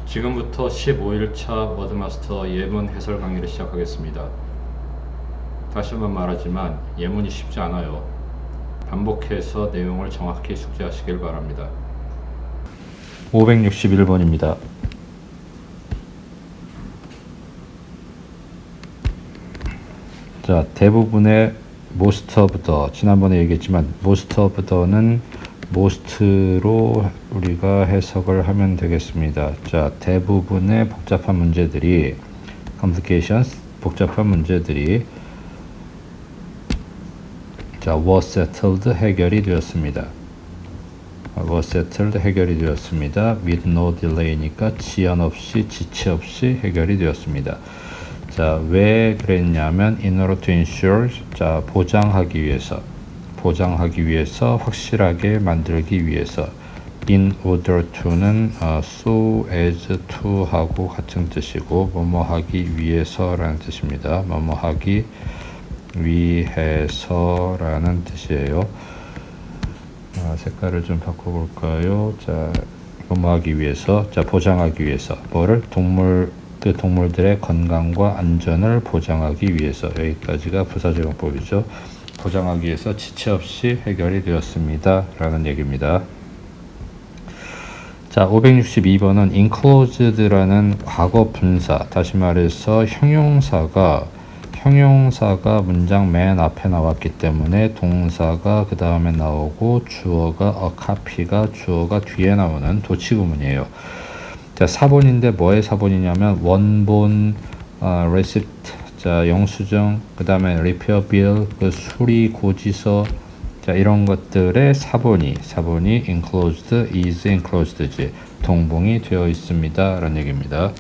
지금부터 15일차 워드마스터 예문 해설 강의를 시작하겠습니다. 다시 한번 말하지만 예문이 쉽지 않아요. 반복해서 내용을 정확히 숙지하시길 바랍니다. 561번입니다. 자, 대부분의 most of the, 지난번에 얘기했지만 most of the는 most로 우리가 해석을 하면 되겠습니다. 자, 대부분의 복잡한 문제들이 complications, 복잡한 문제들이 자, was settled, 해결이 되었습니다. was settled, 해결이 되었습니다. with no delay니까 지연 없이, 지체 없이 해결이 되었습니다. 자, 왜 그랬냐면 in order to ensure, 자, 보장하기 위해서, 확실하게 만들기 위해서. in order to는 so as to 하고 같은 뜻이고 뭐뭐 하기 위해서라는 뜻입니다. 뭐뭐 하기 위해서라는 뜻이에요. 색깔을 좀 바꿔볼까요? 자, 뭐뭐 하기 위해서, 자, 보장하기 위해서. 뭐를? 동물들의 건강과 안전을 보장하기 위해서. 여기까지가 부사적용법이죠. 보장하기 위해서 지체 없이 해결이 되었습니다. 라는 얘기입니다. 자, 562번은 enclosed라는 과거 분사, 다시 말해서 형용사가 문장 맨 앞에 나왔기 때문에 동사가 그 다음에 나오고 주어가 a copy가 주어가 뒤에 나오는 도치구문이에요. 자, 사본인데 뭐의 사본이냐면 원본, receipt, 자, 영수증, 그 다음에 repair bill, 그 수리 고지서, 자, 이런 것들의 사본이 enclosed, is enclosed지, 동봉이 되어 있습니다. 라는 얘기입니다.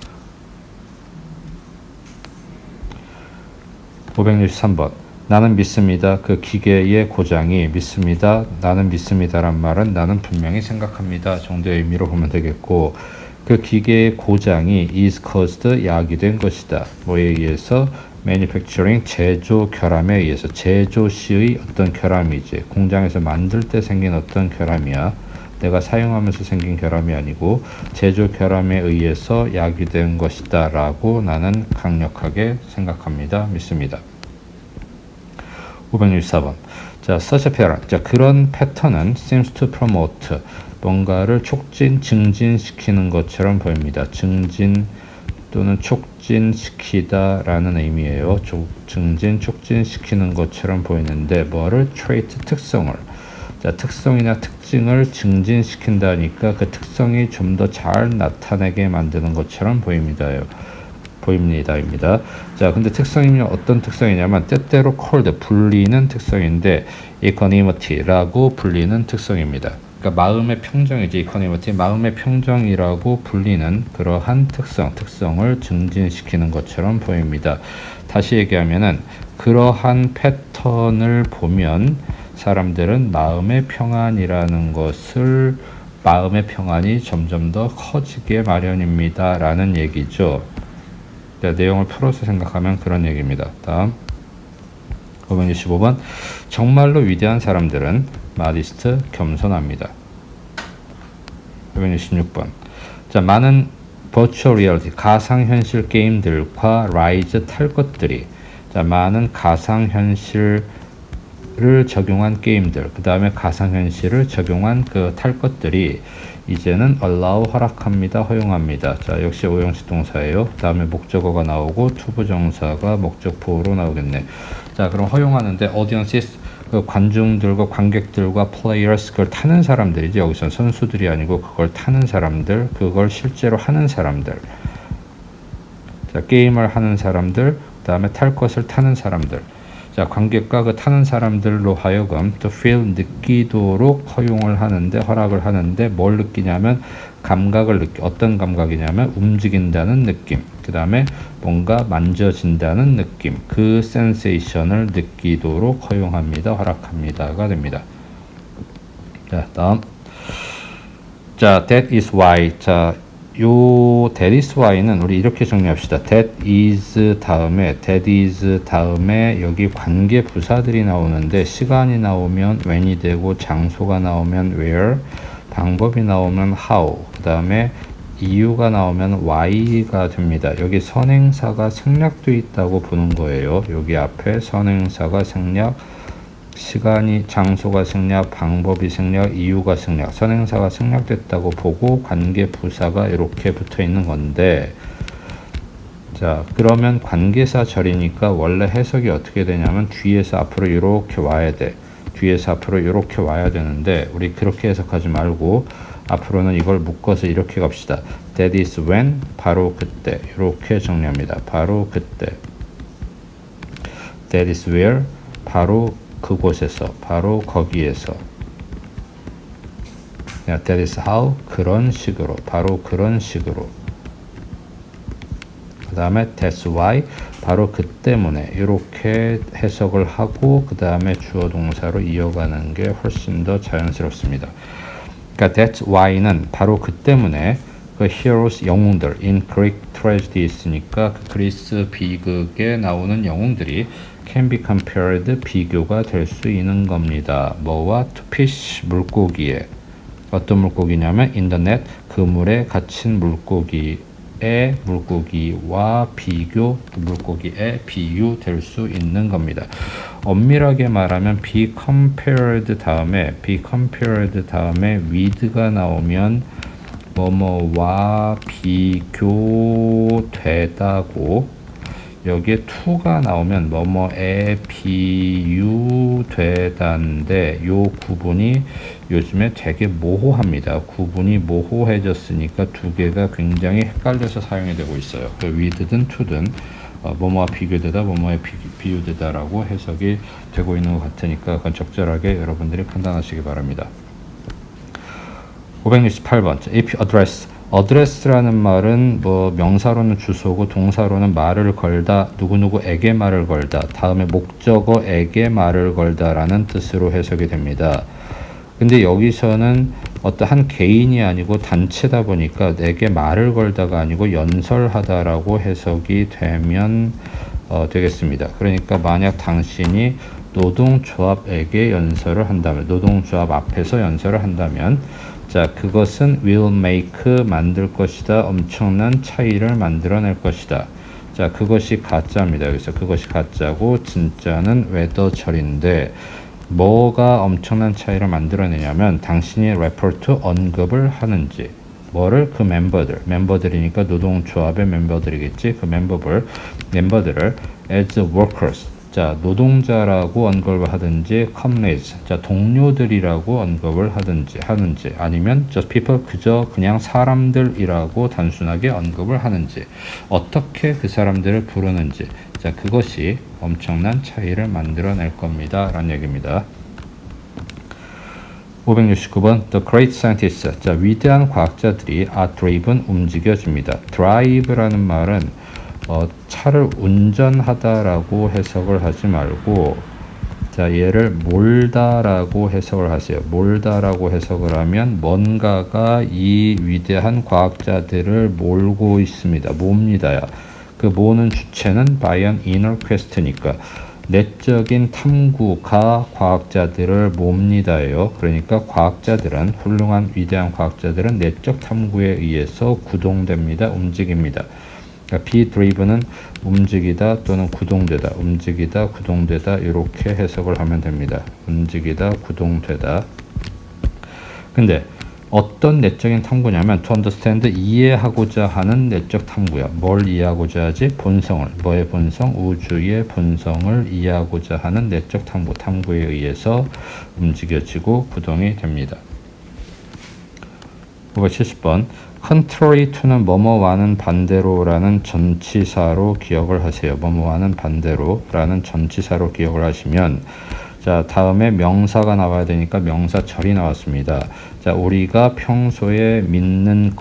563번. 나는 믿습니다. 그 기계의 고장이 믿습니다. 나는 믿습니다란 말은 나는 분명히 생각합니다 정도의 의미로 보면 되겠고, 그 기계의 고장이 is caused, 야기된 것이다. 뭐에 의해서? manufacturing, 제조 결함에 의해서. 제조 시의 어떤 결함이지. 공장에서 만들 때 생긴 어떤 결함이야. 내가 사용하면서 생긴 결함이 아니고 제조 결함에 의해서 야기된 것이다 라고 나는 강력하게 생각합니다. 믿습니다. 564번. 자, such a pattern. 자, 그런 패턴은 seems to promote, 뭔가를 증진시키는 것처럼 보입니다. 증진 또는 촉진시키다 라는 의미예요. 촉진시키는 것처럼 보이는데 뭐를? trait, 특성을. 자, 특성이나 특징을 증진시킨다니까 그 특성이 좀 더 잘 나타내게 만드는 것처럼 보입니다입니다. 자, 근데 특성이면 어떤 특성이냐면 때때로 called, 불리는 특성인데 equanimity라고 불리는 특성입니다. 그러니까 마음의 평정이지, equanimity, 마음의 평정이라고 불리는 그러한 특성을 증진시키는 것처럼 보입니다. 다시 얘기하면은 그러한 패턴을 보면 사람들은 마음의 평안이 점점 더 커지게 마련입니다. 라는 얘기죠. 자, 내용을 풀어서 생각하면 그런 얘기입니다. 다음 565번. 정말로 위대한 사람들은 modest, 겸손합니다. 566번. 자, 많은 virtual reality, 가상현실 게임들과 rise, 탈 것들이, 자, 많은 가상현실을 적용한 게임들, 그 다음에 가상현실을 적용한 그 탈 것들이 이제는 allow, 허락합니다, 허용합니다. 자, 역시 오형식 동사예요. 그 다음에 목적어가 나오고 투부정사가 목적보호로 나오겠네. 자, 그럼 허용하는데 audiences, 그 관중들과 관객들과 players, 그걸 타는 사람들이지, 여기선 선수들이 아니고 그걸 타는 사람들, 그걸 실제로 하는 사람들. 자, 게임을 하는 사람들, 그 다음에 탈 것을 타는 사람들. 자, 관객과 그 타는 사람들로 하여금 to feel, 느끼도록 허락을 하는데 뭘 느끼냐면 어떤 감각이냐면 움직인다는 느낌, 그 다음에 뭔가 만져진다는 느낌, 그 센세이션을 느끼도록 허용합니다, 허락합니다가 됩니다. 자, 다음. 자, that is why. 자, that is why는 우리 이렇게 정리합시다. that is 다음에 여기 관계 부사들이 나오는데 시간이 나오면 when이 되고 장소가 나오면 where, 방법이 나오면 how, 그 다음에 이유가 나오면 Y가 됩니다. 여기 선행사가 생략되어 있다고 보는 거예요. 여기 앞에 선행사가 생략, 시간이, 장소가 생략, 방법이 생략, 이유가 생략, 선행사가 생략됐다고 보고 관계 부사가 이렇게 붙어 있는 건데, 자, 그러면 관계사 절이니까 원래 해석이 어떻게 되냐면 뒤에서 앞으로 이렇게 와야 돼. 뒤에서 앞으로 이렇게 와야 되는데 우리 그렇게 해석하지 말고 앞으로는 이걸 묶어서 이렇게 갑시다. That is when, 바로 그때. 이렇게 정리합니다. 바로 그때. That is where, 바로 그곳에서, 바로 거기에서. That is how, 그런 식으로, 바로 그런 식으로. 그 다음에 that's why, 바로 그 때문에. 이렇게 해석을 하고 그 다음에 주어 동사로 이어가는 게 훨씬 더 자연스럽습니다. 그러니까 that's why는 바로 그 때문에 그 heroes, 영웅들, in Greek tragedy 있으니까 그 그리스 비극에 나오는 영웅들이 can be compared, 비교가 될 수 있는 겁니다. 뭐와? to fish, 물고기에. 어떤 물고기냐면 in the net, 그물에 갇힌 물고기와 비교, 물고기에 비유될 수 있는 겁니다. 엄밀하게 말하면 be compared 다음에 with가 나오면 뭐뭐와 비교되다고, 여기에 to가 나오면 뭐뭐에 비유되다인데 요 구분이 요즘에 되게 모호합니다. 구분이 모호해졌으니까 두 개가 굉장히 헷갈려서 사용이 되고 있어요. with든 to든 뭐뭐와 비교되다, 뭐뭐에 비유되다라고 해석이 되고 있는 것 같으니까 그건 적절하게 여러분들이 판단하시기 바랍니다. 568번 if address라는 말은 뭐 명사로는 주소고 동사로는 말을 걸다, 누구누구에게 말을 걸다, 다음에 목적어에게 말을 걸다라는 뜻으로 해석이 됩니다. 근데 여기서는 어떠한 개인이 아니고 단체다 보니까 내게 말을 걸다가 아니고 연설하다라고 해석이 되면 되겠습니다. 그러니까 만약 당신이 노동조합에게 연설을 한다면, 노동조합 앞에서 연설을 한다면, 자, 그것은 will make, 만들 것이다, 엄청난 차이를 만들어낼 것이다. 자, 그것이 가짜입니다. 여기서 그것이 가짜고 진짜는 whether절인데 뭐가 엄청난 차이를 만들어내냐면 당신이 refer to, 언급을 하는지, 뭐를? 그 멤버들이니까 노동조합의 멤버들이겠지. 그 멤버들을 as workers, 자, 노동자라고 언급을 하든지 comrades, 자, 동료들이라고 언급을 하는지 아니면 just people, 그냥 사람들이라고 단순하게 언급을 하는지, 어떻게 그 사람들을 부르는지, 자, 그것이 엄청난 차이를 만들어낼 겁니다 라는 얘기입니다. 569번 The great scientists, 자, 위대한 과학자들이 are driven, 움직여집니다. drive라는 말은 차를 운전하다라고 해석을 하지 말고, 자, 얘를 몰다라고 해석을 하세요. 몰다라고 해석을 하면 뭔가가 이 위대한 과학자들을 몰고 있습니다. 몹니다야. 그 모는 주체는 by an inner quest니까 내적인 탐구가 과학자들을 몹니다예요. 그러니까 과학자들은, 훌륭한 위대한 과학자들은 내적 탐구에 의해서 구동됩니다. 움직입니다. 그러니까 be driven은 움직이다 또는 구동되다, 움직이다, 구동되다, 이렇게 해석을 하면 됩니다. 움직이다, 구동되다. 근데 어떤 내적인 탐구냐면 to understand, 이해하고자 하는 내적 탐구야. 뭘 이해하고자 하지? 본성을. 뭐의 본성? 우주의 본성을 이해하고자 하는 내적 탐구에 의해서 움직여지고 구동이 됩니다. 570번 contrary to는 뭐뭐와는 반대로라는 전치사로 기억을 하세요. 뭐뭐와는 반대로라는 전치사로 기억을 하시면, 자, 다음에 명사가 나와야 되니까 명사절이 나왔습니다. 자, 우리가 평소에 믿는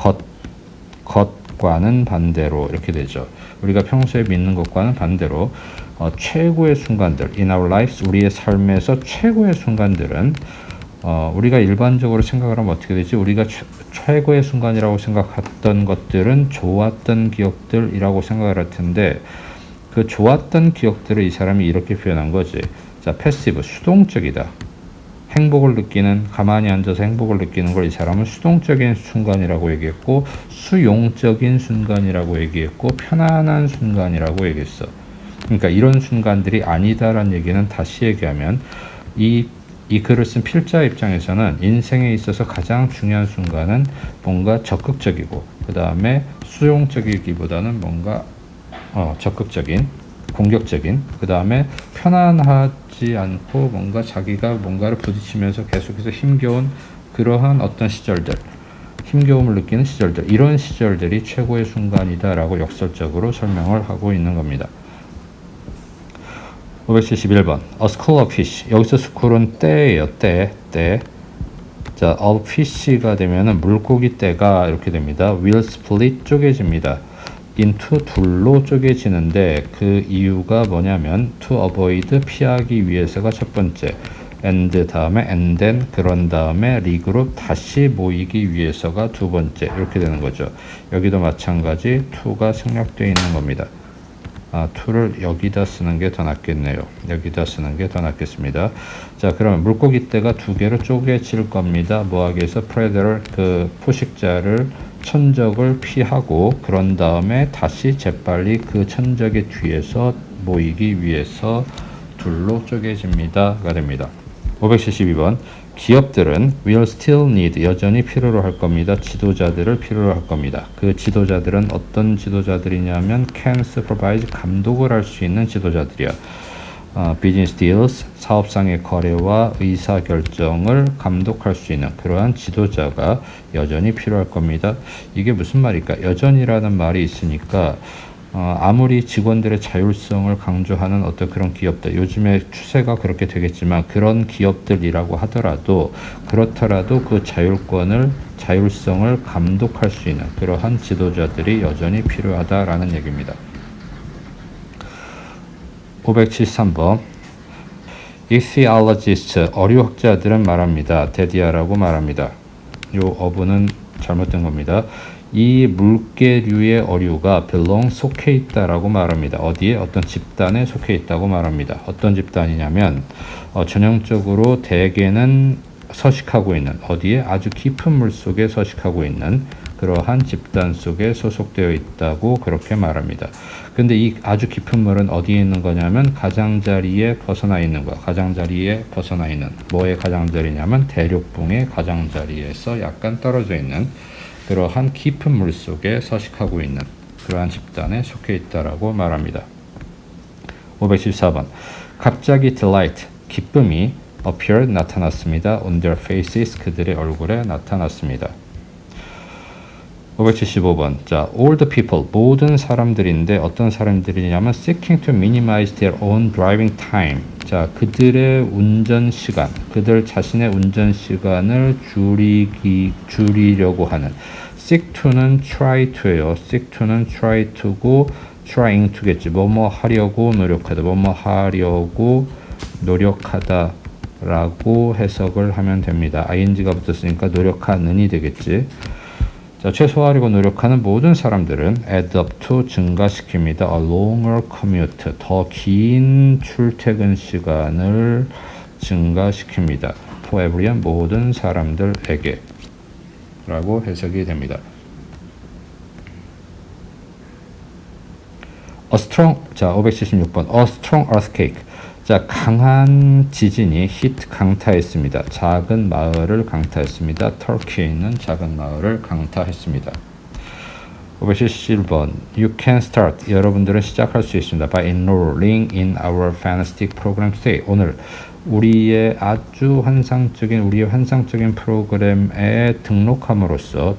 것과는 반대로, 이렇게 되죠. 우리가 평소에 믿는 것과는 반대로 최고의 순간들, in our lives, 우리의 삶에서 최고의 순간들은 우리가 일반적으로 생각을 하면 어떻게 되지? 우리가 최고의 순간이라고 생각했던 것들은 좋았던 기억들이라고 생각을 할 텐데, 그 좋았던 기억들을 이 사람이 이렇게 표현한 거지. 자, 패시브, 수동적이다. 행복을 느끼는, 가만히 앉아서 행복을 느끼는 걸 이 사람은 수동적인 순간이라고 얘기했고, 수용적인 순간이라고 얘기했고, 편안한 순간이라고 얘기했어. 그러니까 이런 순간들이 아니다라는 얘기는 다시 얘기하면 이 글을 쓴 필자 입장에서는 인생에 있어서 가장 중요한 순간은 뭔가 적극적이고, 그 다음에 수용적이기보다는 뭔가 적극적인, 공격적인, 그 다음에 편안하지 않고 뭔가 자기가 뭔가를 부딪히면서 계속해서 힘겨운 그러한 어떤 시절들, 힘겨움을 느끼는 시절들, 이런 시절들이 최고의 순간이다라고 역설적으로 설명을 하고 있는 겁니다. 571번 A school of fish. 여기서 school은 떼예요. 떼. 자, of fish가 되면은 물고기 떼가 이렇게 됩니다. will split 쪼개집니다. into 둘로 쪼개지는데 그 이유가 뭐냐면 to avoid 피하기 위해서가 첫 번째, and 다음에 and then 그런 다음에 리그룹 다시 모이기 위해서가 두 번째, 이렇게 되는 거죠. 여기도 마찬가지 to가 생략되어 있는 겁니다. to를 여기다 쓰는 게 더 낫겠네요. 여기다 쓰는 게 더 낫겠습니다. 자, 그러면 물고기 떼가 두 개로 쪼개질 겁니다. 뭐하기 위해서? predator, 그 포식자를, 천적을 피하고 그런 다음에 다시 재빨리 그 천적의 뒤에서 모이기 위해서 둘로 쪼개집니다가 됩니다. 572번 기업들은 will still need, 여전히 필요로 할 겁니다. 지도자들을 필요로 할 겁니다. 그 지도자들은 어떤 지도자들이냐면 can supervise, 감독을 할 수 있는 지도자들이야. business deals, 사업상의 거래와 의사결정을 감독할 수 있는 그러한 지도자가 여전히 필요할 겁니다. 이게 무슨 말일까? 여전이라는 말이 있으니까 아무리 직원들의 자율성을 강조하는 어떤 그런 기업들, 요즘에 추세가 그렇게 되겠지만 그런 기업들이라고 하더라도, 그렇더라도 그 자율성을 감독할 수 있는 그러한 지도자들이 여전히 필요하다라는 얘기입니다. 573번 ichthyologist, 어류학자들은 말합니다. 데디아라고 말합니다. 요 어부는 잘못된 겁니다. 이 물개류의 어류가 belong, 속해 있다라고 말합니다. 어디에? 어떤 집단에 속해 있다고 말합니다. 어떤 집단이냐면 전형적으로 대개는 서식하고 있는, 어디에? 아주 깊은 물 속에 서식하고 있는 그러한 집단 속에 소속되어 있다고 그렇게 말합니다. 근데 이 아주 깊은 물은 어디에 있는 거냐면 가장자리에 벗어나 있는 거야. 가장자리에 벗어나 있는, 뭐의 가장자리냐면 대륙붕의 가장자리에서 약간 떨어져 있는 그러한 깊은 물 속에 서식하고 있는 그러한 집단에 속해 있다라고 말합니다. 514번 갑자기 delight, 기쁨이 appeared, 나타났습니다. on their faces, 그들의 얼굴에 나타났습니다. 575번 자, all the people, 모든 사람들인데 어떤 사람들이냐면 seeking to minimize their own driving time. 자, 그들의 운전 시간, 그들 자신의 운전 시간을 줄이려고 하는. seek to는 try to예요. seek to는 try to고 trying to겠지. 뭐뭐 하려고 노력하다, 뭐뭐 하려고 노력하다 라고 해석을 하면 됩니다. ing가 붙었으니까 노력하는이 되겠지. 자, 최소화하려고 노력하는 모든 사람들은 add up to, 증가시킵니다. a longer commute, 더 긴 출퇴근 시간을 증가시킵니다. for everyone, 모든 사람들에게 라고 해석이 됩니다. a strong, 자, 576번 a strong earthquake, 자, 강한 지진이 hit, 강타했습니다. 작은 마을을 강타했습니다. 터키에 있는 작은 마을을 강타했습니다. 577번 You can start, 여러분들은 시작할 수 있습니다. by enrolling in our fantastic program today. 오늘 우리의 환상적인 프로그램에 등록함으로써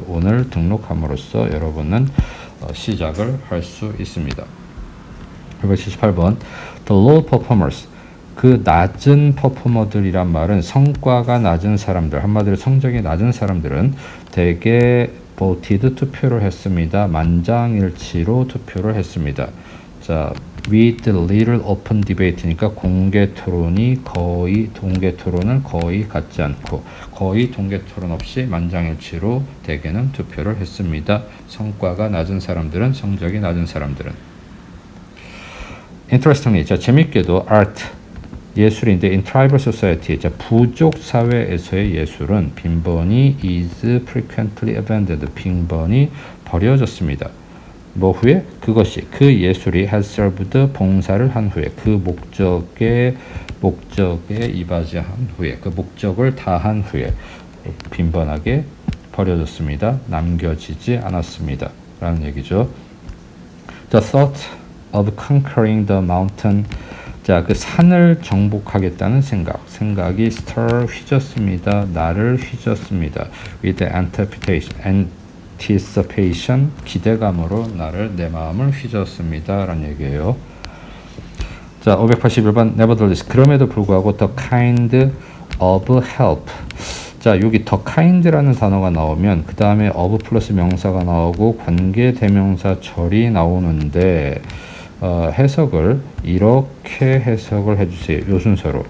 오늘 등록함으로써 여러분은 시작을 할 수 있습니다. 578번 The low performers, 그 낮은 퍼포머들이란 말은 성과가 낮은 사람들, 한마디로 성적이 낮은 사람들은 대개 voted, 투표를 했습니다. 만장일치로 투표를 했습니다. 자, with little open debate니까 공개 토론을 거의 갖지 않고, 거의 동계 토론 없이 만장일치로 대개는 투표를 했습니다. 성과가 낮은 사람들은, 성적이 낮은 사람들은. Interestingly, 자, 재밌게도 art, 예술인데 in tribal society, 자, 부족 사회에서의 예술은 빈번히 is frequently abandoned, 빈번히 버려졌습니다. 뭐 후에 그것이 그 예술이 has served, 봉사를 한 후에 그 목적에 이바지한 후에 그 목적을 다한 후에 빈번하게 버려졌습니다. 남겨지지 않았습니다. 라는 얘기죠. The thought of conquering the mountain, 자, 그 산을 정복하겠다는 생각이 stir, 휘젓습니다. 나를 휘젓습니다. with anticipation, 기대감으로 내 마음을 휘젓습니다. 라는 얘기예요. 자, 581번 nevertheless, 그럼에도 불구하고 the kind of help, 자, 여기 the kind라는 단어가 나오면 그 다음에 of 플러스 명사가 나오고 관계 대명사 절이 나오는데 해석을 이렇게 해석을 해주세요. 요 순서로.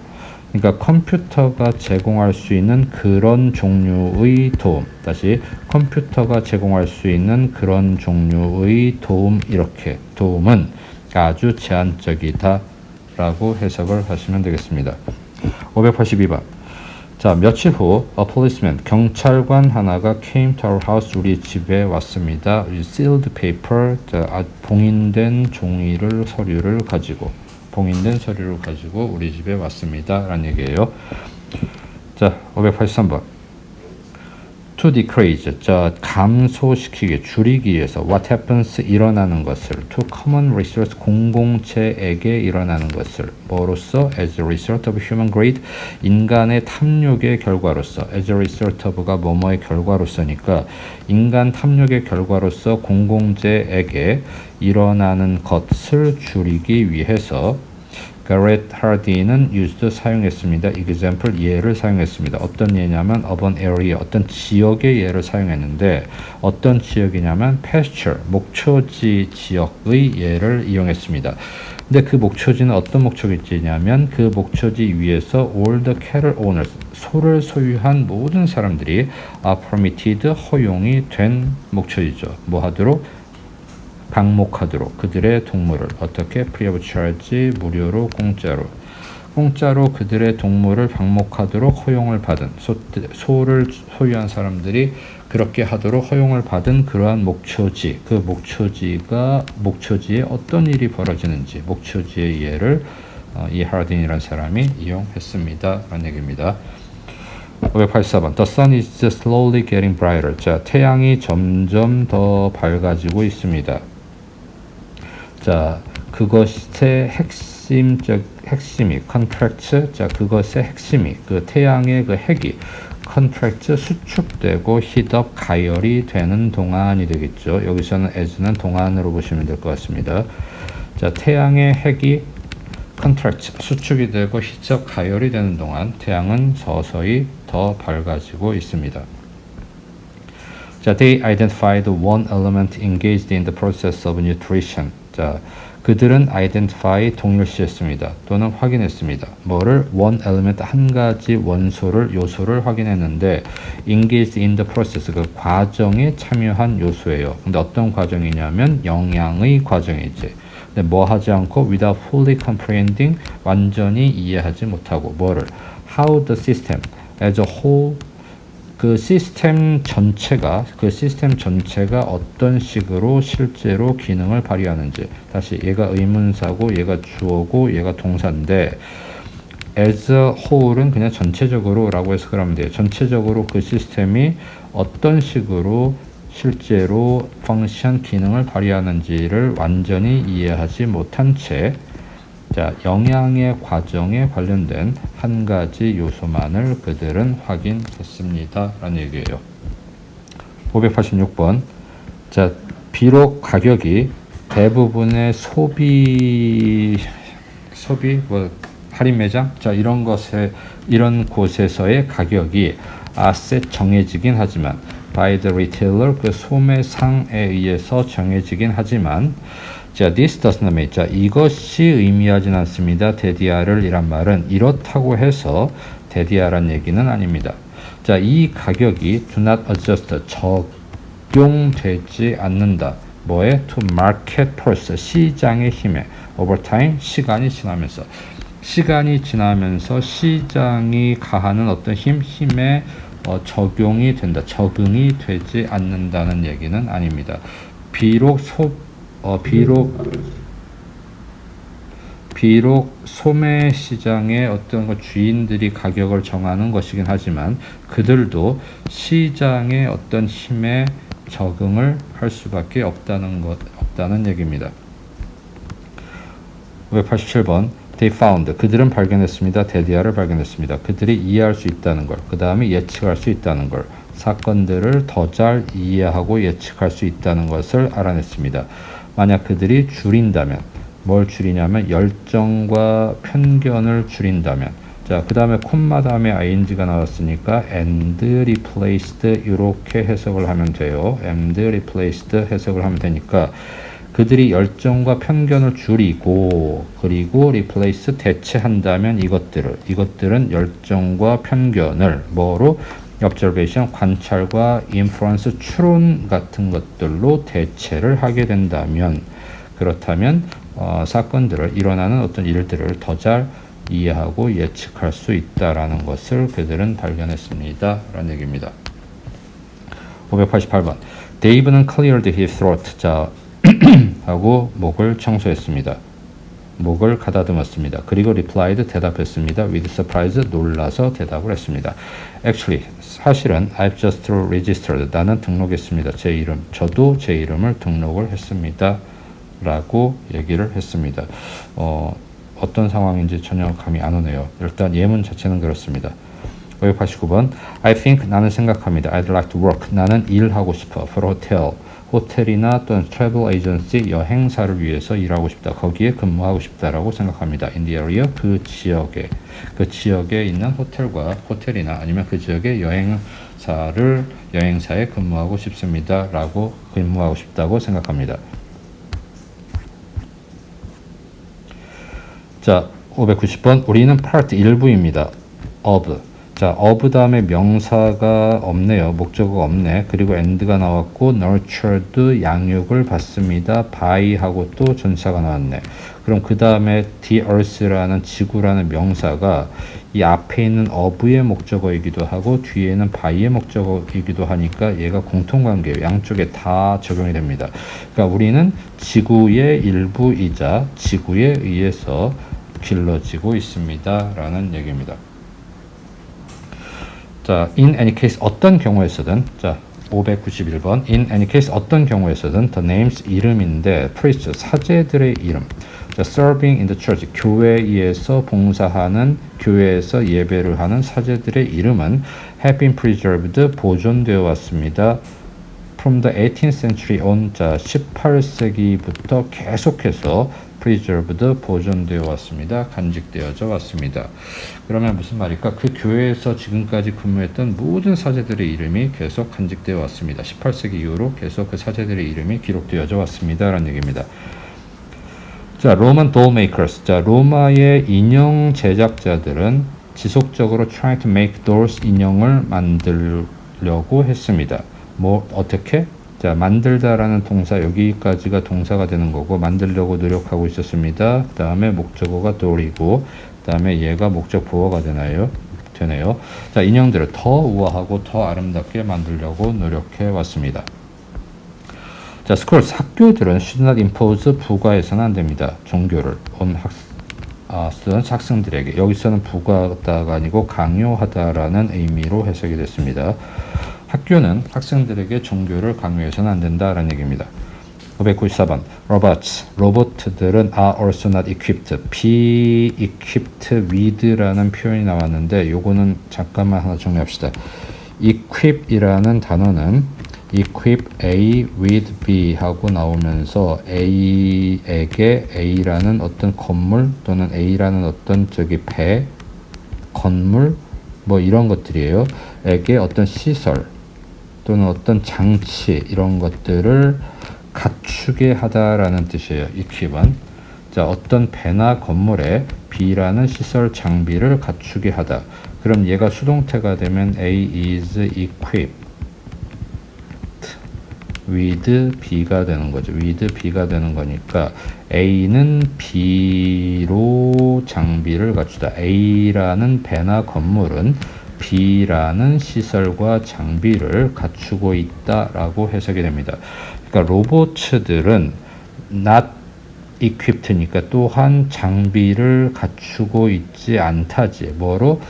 그러니까 컴퓨터가 제공할 수 있는 그런 종류의 도움, 다시 컴퓨터가 제공할 수 있는 그런 종류의 도움, 이렇게 도움은 아주 제한적이다 라고 해석을 하시면 되겠습니다. 582번, 자, 며칠 후 a policeman, 경찰관 하나가 came to our house, 우리 집에 왔습니다. sealed paper, 자, 봉인된 서류를 가지고 우리 집에 왔습니다. 라는 얘기예요. 자, 583번. To decrease, 자, 감소시키기, 줄이기 위해서 what happens, 일어나는 것을 to common resource, 공공체에게 일어나는 것을 뭐로써 as a result of human greed, 인간의 탐욕의 결과로서 as a result of가 뭐뭐의 결과로서니까 인간 탐욕의 결과로서 공공재에게 일어나는 것을 줄이기 위해서 Garrett Hardy는 used, 사용했습니다. example, 예를 사용했습니다. 어떤 예냐면 urban area, 어떤 지역의 예를 사용했는데 어떤 지역이냐면 pasture, 목초지 지역의 예를 이용했습니다. 근데 그 목초지는 어떤 목초지냐면 그 목초지 위에서 all the cattle owners, 소를 소유한 모든 사람들이 are permitted, 허용이 된 목초지죠. 뭐 하도록? 방목하도록 그들의 동물을 어떻게 free of charge, 무료로 공짜로 그들의 동물을 방목하도록 허용을 받은 소를 소유한 사람들이 그렇게 하도록 허용을 받은 그러한 목초지, 그 목초지에 어떤 일이 벌어지는지 목초지의 예를 이 하딘이라는 사람이 이용했습니다. 라는 얘기입니다. 584번. The sun is slowly getting brighter. 자, 태양이 점점 더 밝아지고 있습니다. 자, 그것의 핵심이 contract, 자, 그것의 핵심이 그 태양의 그 핵이 contract, 수축되고 heat up, 가열이 되는 동안이 되겠죠. 여기서는 as는 동안으로 보시면 될 것 같습니다. 자, 태양의 핵이 contract, 수축이 되고 heat up, 가열이 되는 동안 태양은 서서히 더 밝아지고 있습니다. 자, they identified one element engaged in the process of nutrition. 자, 그들은 identify, 동일시했습니다. 또는 확인했습니다. 뭐를? one element, 한 가지 요소를 확인했는데 engaged in the process, 그 과정에 참여한 요소예요. 근데 어떤 과정이냐면 영양의 과정이지. 근데 뭐 하지 않고 without fully comprehending, 완전히 이해하지 못하고 뭐를? how the system as a whole, 그 시스템 전체가 어떤 식으로 실제로 기능을 발휘하는지. 다시 얘가 의문사고 얘가 주어고 얘가 동사인데 as a whole은 그냥 전체적으로 라고 해석을 하면 돼요. 전체적으로 그 시스템이 어떤 식으로 실제로 펑션 기능을 발휘하는지를 완전히 이해하지 못한 채, 자, 영양의 과정에 관련된 한 가지 요소만을 그들은 확인했습니다. 라는 얘기예요. 586번. 자, 비록 가격이 대부분의 할인 매장? 자, 이런 곳에서의 가격이 asset, 정해지긴 하지만 by the retailer, 그 소매상에 의해서 정해지긴 하지만, 자, this does not mean, 자, 이것이 의미하진 않습니다. 데디아를 이란 말은 이렇다고 해서 데디아란 얘기는 아닙니다. 자, 이 가격이 do not adjust, 적용되지 않는다. 뭐에? to market force, 시장의 힘에 over time, 시간이 지나면서. 시간이 지나면서 시장이 가하는 어떤 힘에 적용이 된다, 적응이 되지 않는다는 얘기는 아닙니다. 비록 소매 시장의 어떤 주인들이 가격을 정하는 것이긴 하지만 그들도 시장의 어떤 힘에 적응을 할 수밖에 없다는 얘기입니다. 587번 They found 그들은 발견했습니다. 데디아를 발견했습니다. 그들이 이해할 수 있다는 걸, 그 다음에 예측할 수 있다는 걸, 사건들을 더 잘 이해하고 예측할 수 있다는 것을 알아냈습니다. 만약 그들이 줄인다면, 뭘 줄이냐면 열정과 편견을 줄인다면, 자, 그 다음에 콤마 다음에 ing가 나왔으니까 and replaced 이렇게 해석을 하면 돼요. and replaced 해석을 하면 되니까 그들이 열정과 편견을 줄이고 그리고 replace 대체한다면 이것들은 열정과 편견을 뭐로 observation 관찰과 inference 추론 같은 것들로 대체를 하게 된다면 그렇다면 사건들을 일어나는 어떤 일들을 더 잘 이해하고 예측할 수 있다라는 것을 그들은 발견했습니다. 라는 얘기입니다. 588번 데이브는 cleared his throat 자 하고 목을 청소했습니다. 목을 가다듬었습니다. 그리고 replied 대답했습니다. with surprise 놀라서 대답을 했습니다. Actually 사실은 I've just registered 나는 등록했습니다. 저도 제 이름을 등록을 했습니다. 라고 얘기를 했습니다. 어떤 상황인지 전혀 감이 안 오네요. 일단 예문 자체는 그렇습니다. 589번 I think 나는 생각합니다. I'd like to work 나는 일하고 싶어. for hotel 호텔이나 또는 트래블 에이전시 여행사를 위해서 일하고 싶다. 거기에 근무하고 싶다라고 생각합니다. in the area 그 지역에 있는 호텔이나 아니면 그 지역의 여행사에 근무하고 싶습니다라고 근무하고 싶다고 생각합니다. 자, 590번 우리는 part 일부입니다. of 자, of 다음에 명사가 없네요. 목적어가 없네. 그리고 and가 나왔고 nurtured 양육을 받습니다. by 하고 또 전사가 나왔네. 그럼 그 다음에 the earth라는 지구라는 명사가 이 앞에 있는 of의 목적어이기도 하고 뒤에는 by의 목적어이기도 하니까 얘가 공통관계예요. 양쪽에 다 적용이 됩니다. 그러니까 우리는 지구의 일부이자 지구에 의해서 길러지고 있습니다. 라는 얘기입니다. 자, in any case 어떤 경우에서든 자, 591번 in any case 어떤 경우에서든 the names 이름인데 priest 사제들의 이름 자, serving in the church 교회에서 봉사하는 교회에서 예배를 하는 사제들의 이름은 have been preserved 보존되어 왔습니다. from the 18th century on 자, 18세기부터 계속해서 preserved 보존되어 왔습니다. 간직되어져 왔습니다. 그러면 무슨 말일까? 그 교회에서 지금까지 근무했던 모든 사제들의 이름이 계속 간직되어 왔습니다. 18세기 이후로 계속 그 사제들의 이름이 기록되어져 왔습니다. 라는 얘기입니다. 자, Roman doll makers. 자, 로마의 인형 제작자들은 지속적으로 trying to make dolls 인형을 만들려고 했습니다. 뭐 어떻게? 자, 만들다라는 동사 여기까지가 동사가 되는 거고 만들려고 노력하고 있었습니다. 그 다음에 목적어가 doll이고 그 다음에 얘가 목적 보어가 되네요. 자, 인형들을 더 우아하고 더 아름답게 만들려고 노력해 왔습니다. 자, schools 학교들은 should not impose 부과해서는 안 됩니다. 종교를 on students 학생들에게 여기서는 부과하다가 아니고 강요하다라는 의미로 해석이 됐습니다. 학교는 학생들에게 종교를 강요해서는 안 된다라는 얘기입니다. 594번 로봇들은 are also not equipped be equipped with라는 표현이 나왔는데 요거는 잠깐만 하나 정리합시다. equip이라는 단어는 equip A with B 하고 나오면서 A에게 A라는 어떤 건물 또는 A라는 어떤 배, 건물 뭐 이런 것들이에요. 에게 어떤 시설 또는 어떤 장치 이런 것들을 갖추게 하다라는 뜻이에요. equip은 자, 어떤 배나 건물에 B라는 시설 장비를 갖추게 하다. 그럼 얘가 수동태가 되면 A is equipped with B가 되는 거죠. with B가 되는 거니까 A는 B로 장비를 갖추다. A라는 배나 건물은 B라는 시설과 장비를 갖추고 있다라고 해석이 됩니다. 그러니까 로봇들은 not equipped니까 또한 장비를 갖추고 있지 않다지. 뭐로?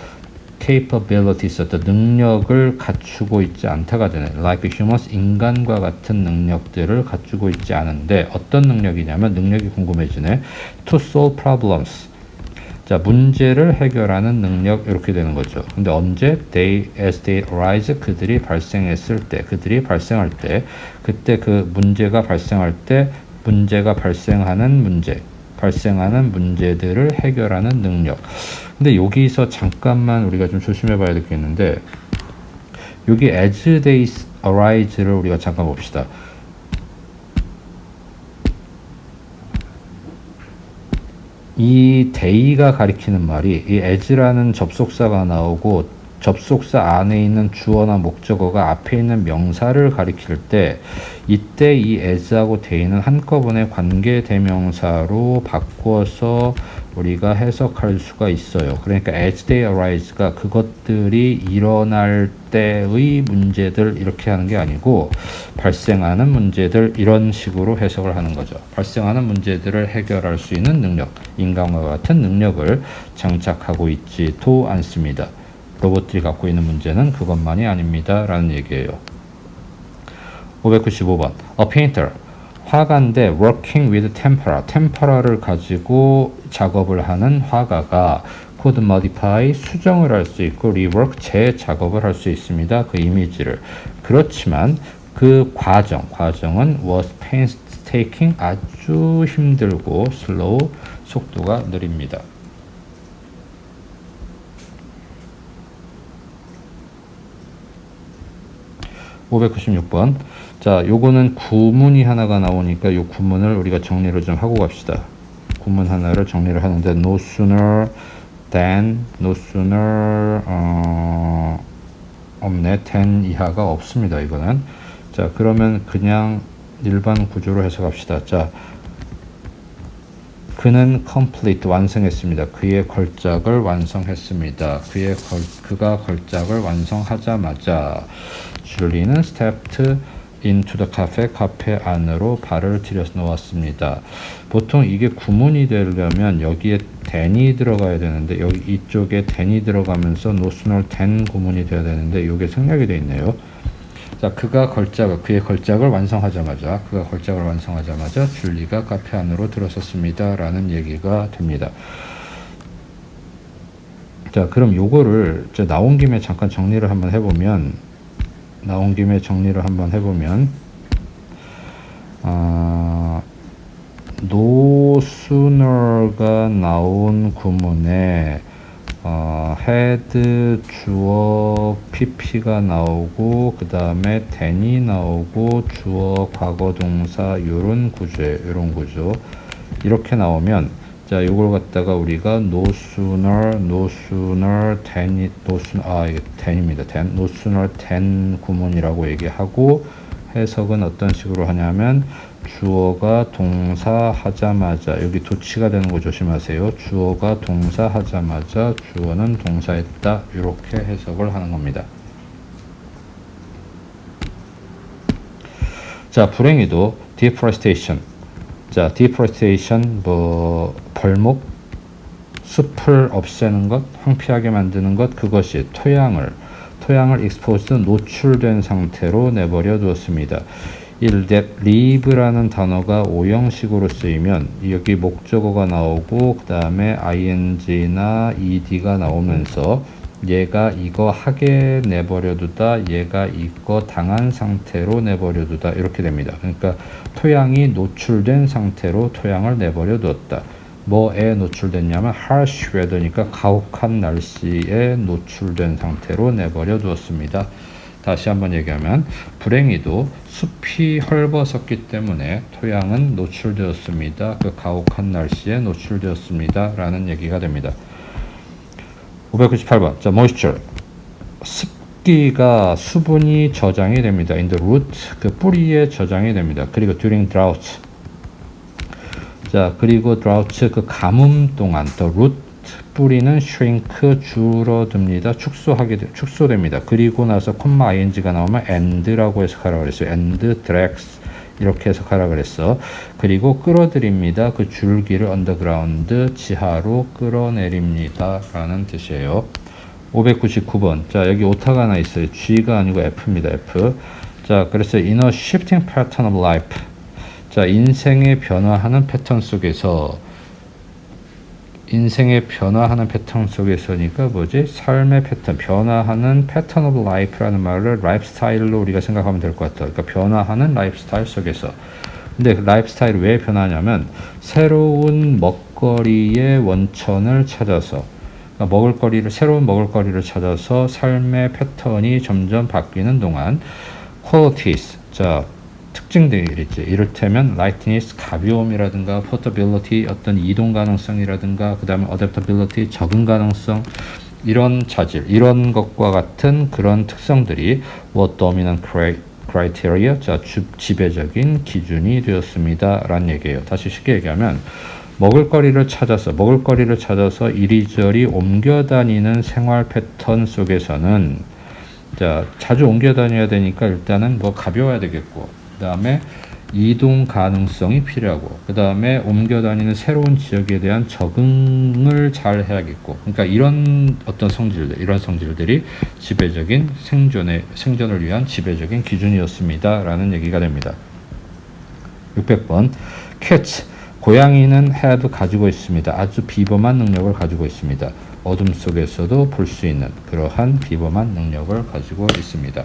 capabilities, 어떤 능력을 갖추고 있지 않다가 되네. like humans, 인간과 같은 능력들을 갖추고 있지 않은데 어떤 능력이냐면 능력이 궁금해지네. to solve problems. 자, 문제를 해결하는 능력 이렇게 되는 거죠. 근데 언제? as they arise, 그들이 발생했을 때, 그들이 발생할 때, 그때 그 문제가 발생할 때 문제가 발생하는 문제들을 해결하는 능력. 근데 여기서 잠깐만 우리가 좀 조심해 봐야 되겠는데 여기 as they arise를 우리가 잠깐 봅시다. 이 day가 가리키는 말이 이 as라는 접속사가 나오고 접속사 안에 있는 주어나 목적어가 앞에 있는 명사를 가리킬 때 이때 이 as하고 day는 한꺼번에 관계대명사로 바꾸어서 우리가 해석할 수가 있어요. 그러니까 as they arise가 그것들이 일어날 때의 문제들 이렇게 하는 게 아니고 발생하는 문제들 이런 식으로 해석을 하는 거죠. 발생하는 문제들을 해결할 수 있는 능력, 인간과 같은 능력을 장착하고 있지도 않습니다. 로봇들이 갖고 있는 문제는 그것만이 아닙니다. 라는 얘기예요. 595번. A painter. 화가인데 working with tempera. 템퍼라를 가지고 작업을 하는 화가가 could modify, 수정을 할 수 있고 rework, 재작업을 할 수 있습니다. 그 이미지를. 그렇지만 그 과정은 was painstaking, 아주 힘들고 slow, 속도가 느립니다. 596번. 자, 요거는 구문이 하나가 나오니까 요 구문을 우리가 정리를 좀 하고 갑시다. 구문 하나를 정리를 하는데 no sooner than, no sooner 없네. than 이하가 없습니다. 이거는. 자, 그러면 그냥 일반 구조로 해석합시다. 자, 그는 complete, 완성했습니다. 그의 걸작을 완성했습니다. 그가 걸작을 완성하자마자 줄리는 stepped into the cafe, 카페 안으로 발을 들여놓았습니다. 보통 이게 구문이 되려면 여기에 than이 들어가야 되는데 여기 이쪽에 than이 들어가면서 no sooner than 구문이 되어야 되는데 이게 생략이 되어 있네요. 자, 그의 걸작을 완성하자마자 줄리가 카페 안으로 들어섰습니다. 라는 얘기가 됩니다. 자, 그럼 요거를 나온 김에 잠깐 정리를 한번 해보면 no sooner가 나온 구문에 had 주어 pp가 나오고 그 다음에 than이 나오고 주어 과거 동사 요런 구조 이렇게 나오면 자, 요걸 갖다가 우리가 no sooner than, 이게 than입니다. no sooner than 구문이라고 얘기하고 해석은 어떤 식으로 하냐면 주어가 동사 하자마자 여기 도치가 되는 거 조심하세요. 주어가 동사 하자마자 주어는 동사했다. 이렇게 해석을 하는 겁니다. 자, 불행히도 deforestation. 자, deforestation 벌목, 숲을 없애는 것, 황폐하게 만드는 것, 그것이 토양을 exposed, 노출된 상태로 내버려 두었습니다. that leave라는 단어가 오형식으로 쓰이면 여기 목적어가 나오고 그 다음에 ing나 ed가 나오면서 얘가 이거 하게 내버려두다, 얘가 이거 당한 상태로 내버려두다 이렇게 됩니다. 그러니까 토양이 노출된 상태로 토양을 내버려두었다. 뭐에 노출됐냐면 harsh weather니까 가혹한 날씨에 노출된 상태로 내버려두었습니다. 다시 한번 얘기하면 불행히도 숲이 헐벗었기 때문에 토양은 노출되었습니다. 그 가혹한 날씨에 노출되었습니다. 라는 얘기가 됩니다. 598번. 자, moisture. 습기가 수분이 저장이 됩니다. in the root, 그 뿌리에 저장이 됩니다. 그리고 during drought. 자, 그리고 drought 그 가뭄 동안 the root 뿌리는 shrink 줄어듭니다. 축소됩니다. 그리고 나서 콤마 ing가 나오면 and라고 해석하라고 그랬어요. and drags 이렇게 해석하라 그랬어. 그리고 끌어들입니다. 그 줄기를 언더그라운드 지하로 끌어내립니다 라는 뜻이에요. 599번. 자, 여기 오타가 하나 있어요. G가 아니고 F입니다. F. 자, 그래서 in a shifting pattern of life. 자, 인생의 변화하는 패턴 속에서 속에서니까 뭐지? 삶의 패턴, 변화하는 패턴 오브 라이프라는 말을 라이프 스타일로 우리가 생각하면 될 것 같아요. 그러니까 변화하는 라이프 스타일 속에서. 근데 그 라이프 스타일이 왜 변하냐면 새로운 먹거리의 원천을 찾아서, 그러니까 새로운 먹을거리를 찾아서 삶의 패턴이 점점 바뀌는 동안 qualities, 자, 특징들이 있지. 이를테면 lightness, 가벼움이라든가 portability, 어떤 이동 가능성이라든가, 그 다음에 adaptability, 적응 가능성, 이런 자질, 이런 것과 같은 그런 특성들이 were dominant criteria, 자, 지배적인 기준이 되었습니다 라는 얘기예요. 다시 쉽게 얘기하면 먹을거리를 찾아서 이리저리 옮겨 다니는 생활 패턴 속에서는, 자, 자주 옮겨 다녀야 되니까 일단은 뭐 가벼워야 되겠고, 그 다음에 이동 가능성이 필요하고, 그 다음에 옮겨 다니는 새로운 지역에 대한 적응을 잘 해야겠고, 그러니까 이런 어떤 이런 성질들이 지배적인 생존을 위한 지배적인 기준이었습니다 라는 얘기가 됩니다. 600번. catch, 고양이는 가지고 있습니다. 아주 비범한 능력을 가지고 있습니다. 어둠 속에서도 볼 수 있는 그러한 비범한 능력을 가지고 있습니다.